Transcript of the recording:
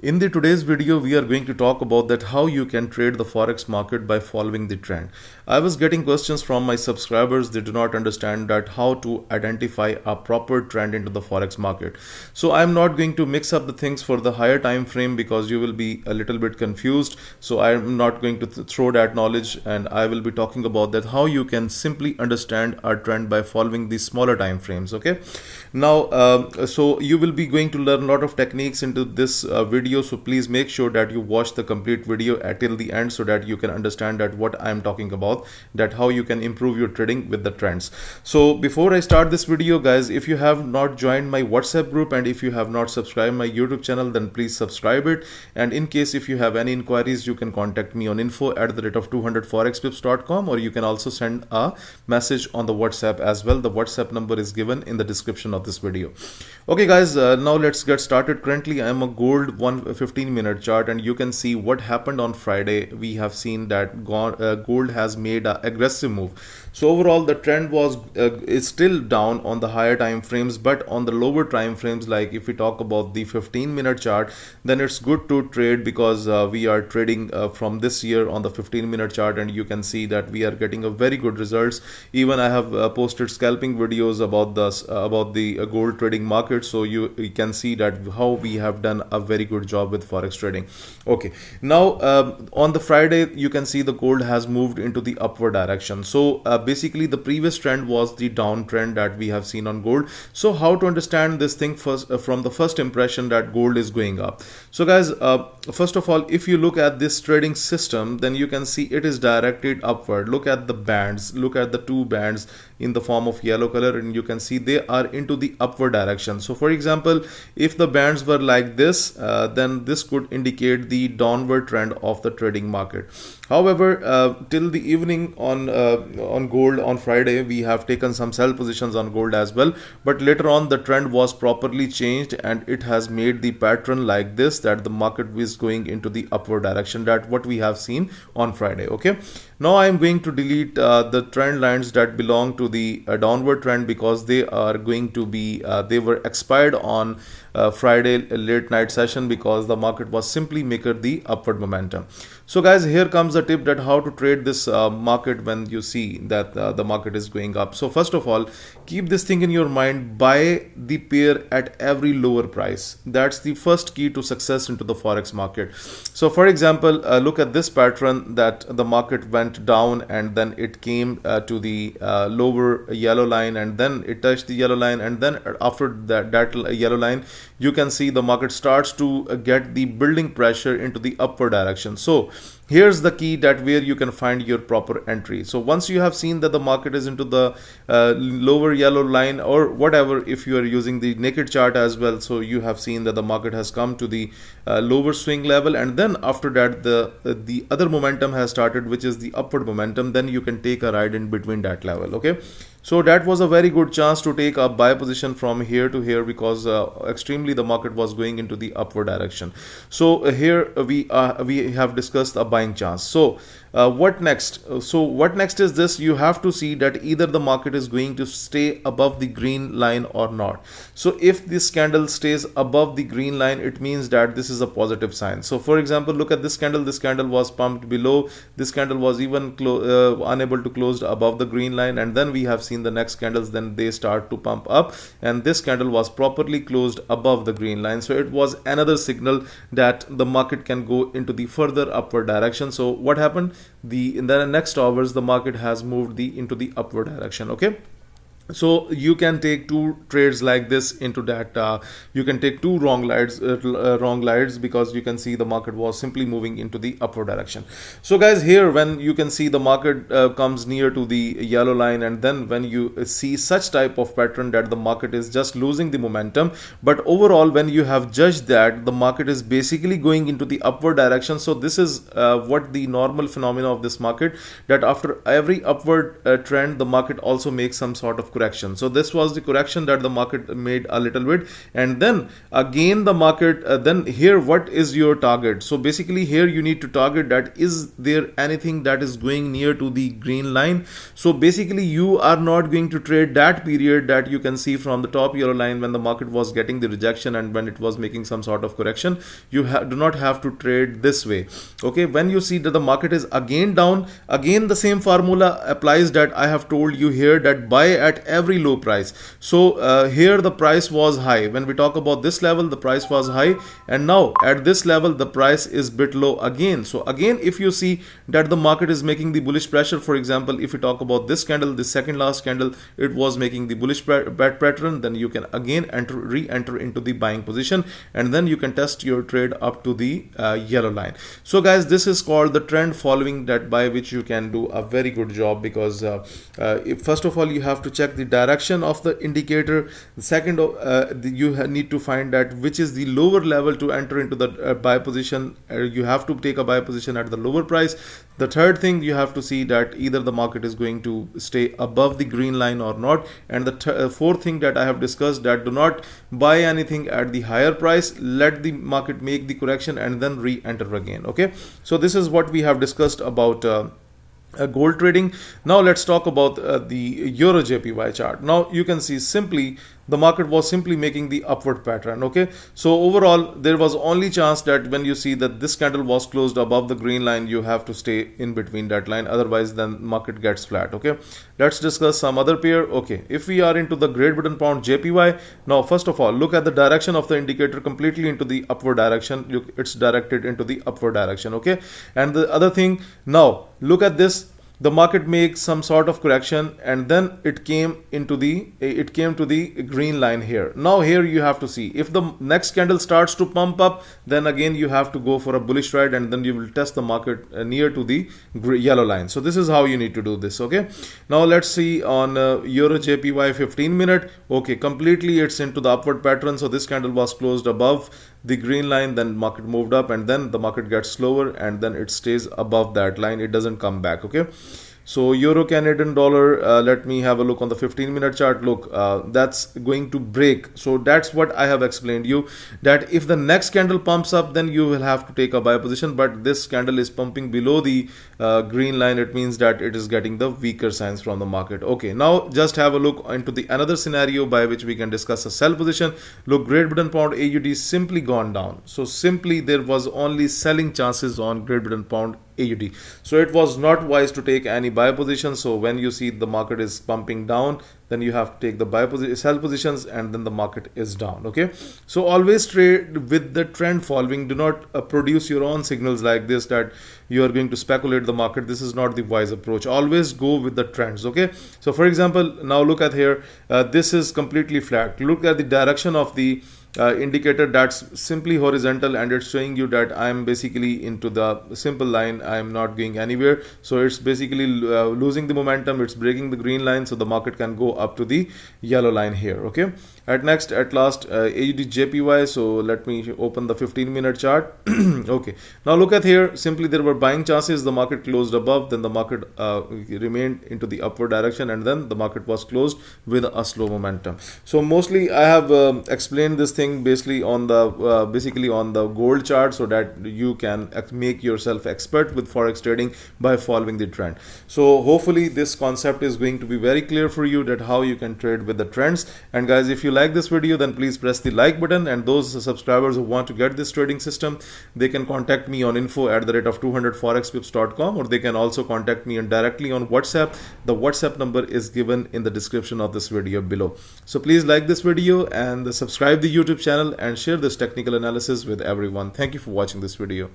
In the today's video, we are going to talk about that how you can trade the forex market by following the trend. I was getting questions from my subscribers. They do not understand that how to identify a proper trend into the forex market. So I'm not going to mix up the things for the higher time frame because you will be a little bit confused. So I'm not going to throw that knowledge, and I will be talking about that how you can simply understand a trend by following the smaller time frames. Okay. Now, so you will be going to learn a lot of techniques into this video. So please make sure that you watch the complete video till the end so that you can understand that what I am talking about, that how you can improve your trading with the trends. So before I start this video, guys, if you have not joined my WhatsApp group and if you have not subscribed my YouTube channel, then please subscribe it. And in case if you have any inquiries, you can contact me on info@200forexpips.com, or you can also send a message on the WhatsApp as well. The WhatsApp number is given in the description of this video. Okay, guys, now let's get started. Currently I am a gold 15-minute chart, and you can see what happened on Friday. We have seen that gold has made an aggressive move. So overall the trend was is still down on the higher time frames, but on the lower time frames, like if we talk about the 15-minute chart, then it's good to trade because we are trading from this year on the 15-minute chart, and you can see that we are getting a very good results. Even I have posted scalping videos about the gold trading market, so you can see that how we have done a very good job with forex trading. Okay, now on the Friday you can see the gold has moved into the upward direction. So basically the previous trend was the downtrend that we have seen on gold. So how to understand this thing first, from the first impression that gold is going up? So guys, first of all, if you look at this trading system, then you can see it is directed upward. Look at the bands, look at the two bands in the form of yellow color, and you can see they are into the upward direction. So for example, if the bands were like this, then this could indicate the downward trend of the trading market. However, till the evening on gold on Friday, we have taken some sell positions on gold as well, but later on the trend was properly changed and it has made the pattern like this, that the market is going into the upward direction, that what we have seen on Friday. Okay, now I am going to delete the trend lines that belong to the downward trend because they are going to be they were expired on Friday late night session because the market was simply making the upward momentum. So guys, here comes the tip that how to trade this market when you see that the market is going up. So first of all, keep this thing in your mind: buy the pair at every lower price. That's the first key to success into the forex market. So for example, look at this pattern that the market went down and then it came to the lower yellow line, and then it touched the yellow line, and then after that yellow line, you can see the market starts to get the building pressure into the upward direction. So here's the key, that where you can find your proper entry. So once you have seen that the market is into the lower yellow line, or whatever, if you are using the naked chart as well, so you have seen that the market has come to the lower swing level, and then after that the other momentum has started, which is the upward momentum, then you can take a ride in between that level. Okay, so that was a very good chance to take a buy position from here to here because extremely the market was going into the upward direction. So here we have discussed a buying chance. So what next? So what next is this: you have to see that either the market is going to stay above the green line or not. So if this candle stays above the green line, it means that this is a positive sign. So for example, look at this candle. This candle was pumped below. This candle was even unable to close above the green line, and then we have seen the next candles, then they start to pump up, and this candle was properly closed above the green line. So it was another signal that the market can go into the further upward direction. So what happened? In the next hours, the market has moved into the upward direction. Okay, so you can take two trades like this into that. You can take two wrong lights because you can see the market was simply moving into the upward direction. So guys, here when you can see the market comes near to the yellow line, and then when you see such type of pattern that the market is just losing the momentum, but overall when you have judged that the market is basically going into the upward direction, so this is what the normal phenomena of this market, that after every upward trend the market also makes some sort of correction. So this was the correction that the market made a little bit, and then again the market then here what is your target? So basically here you need to target that is there anything that is going near to the green line. So basically you are not going to trade that period that you can see from the top yellow line when the market was getting the rejection and when it was making some sort of correction. You do not have to trade this way. Okay, when you see that the market is again down, again the same formula applies that I have told you here, that buy at every low price. So here the price was high. When we talk about this level, the price was high, and now at this level the price is bit low again. So again, if you see that the market is making the bullish pressure, for example, if we talk about this candle, this second last candle, it was making the bullish pattern, then you can again re-enter into the buying position, and then you can test your trade up to the yellow line. So guys, this is called the trend following, that by which you can do a very good job, because first of all you have to check the direction of the indicator. Second, you need to find that which is the lower level to enter into the buy position. You have to take a buy position at the lower price. The third thing, you have to see that either the market is going to stay above the green line or not. And the fourth thing that I have discussed, that do not buy anything at the higher price, let the market make the correction and then re-enter again. Okay, so this is what we have discussed about gold trading. Now let's talk about the Euro JPY chart. Now you can see simply the market was simply making the upward pattern. Okay, so overall there was only chance that when you see that this candle was closed above the green line, you have to stay in between that line, otherwise then market gets flat. Okay, let's discuss some other pair. Okay, if we are into the Great Britain Pound JPY, now first of all look at the direction of the indicator, completely into the upward direction. It's directed into the upward direction. Okay, and the other thing, now look at this, the market makes some sort of correction and then it came to the green line here. Now here you have to see if the next candle starts to pump up, then again you have to go for a bullish ride, and then you will test the market near to the yellow line. So this is how you need to do this. Okay, now let's see on Euro JPY 15 minute. Okay, completely it's into the upward pattern. So this candle was closed above the green line, then market moved up, and then the market gets slower and then it stays above that line, it doesn't come back. Okay, so Euro Canadian dollar, let me have a look on the 15-minute chart. Look, that's going to break. So that's what I have explained you, that if the next candle pumps up, then you will have to take a buy position, but this candle is pumping below the green line. It means that it is getting the weaker signs from the market. Okay, now just have a look into the another scenario by which we can discuss a sell position. Look, Great Britain Pound AUD simply gone down. So simply there was only selling chances on Great Britain Pound AUD. So it was not wise to take any buy position. So when you see the market is pumping down, then you have to take the buy position, sell positions, and then the market is down. Okay, so always trade with the trend following. Do not produce your own signals like this that you are going to speculate the market. This is not the wise approach. Always go with the trends. Okay, so for example, now look at here, this is completely flat. Look at the direction of the indicator, that's simply horizontal, and it's showing you that I'm basically into the simple line, I'm not going anywhere. So it's basically losing the momentum, it's breaking the green line, so the market can go up to the yellow line here. Okay, at last AUD JPY. So let me open the 15-minute chart. Okay, now look at here, simply there were buying chances, the market closed above, then the market remained into the upward direction, and then the market was closed with a slow momentum. So mostly I have explained this thing basically on the gold chart, so that you can make yourself expert with forex trading by following the trend. So hopefully this concept is going to be very clear for you, that how you can trade with the trends. And guys, if you like this video, then please press the like button, and those subscribers who want to get this trading system, they can contact me on info@200forexpips.com, or they can also contact me directly on WhatsApp. The WhatsApp number is given in the description of this video below. So please like this video and subscribe the YouTube channel and share this technical analysis with everyone. Thank you for watching this video.